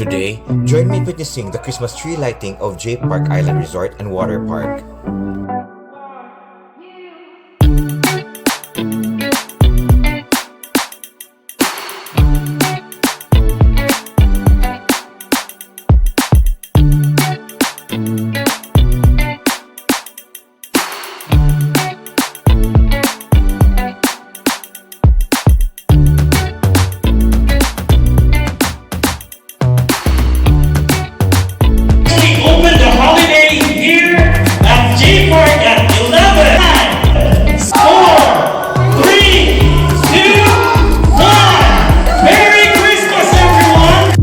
Today, join me in witnessing the Christmas tree lighting of J Park Island Resort and Water Park. Open the holiday year at J Park at 11. 4, 3, 2, 1. Merry Christmas, everyone!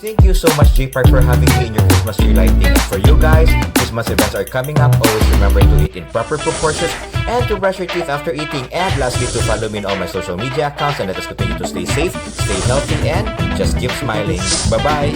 Thank you so much, J Park, for having me in your Christmas tree lighting. And for you guys, Christmas events are coming up. Always remember to eat in proper proportions and to brush your teeth after eating. And lastly, to follow me on all my social media accounts and let us continue to stay safe, stay healthy, and just keep smiling. Bye-bye!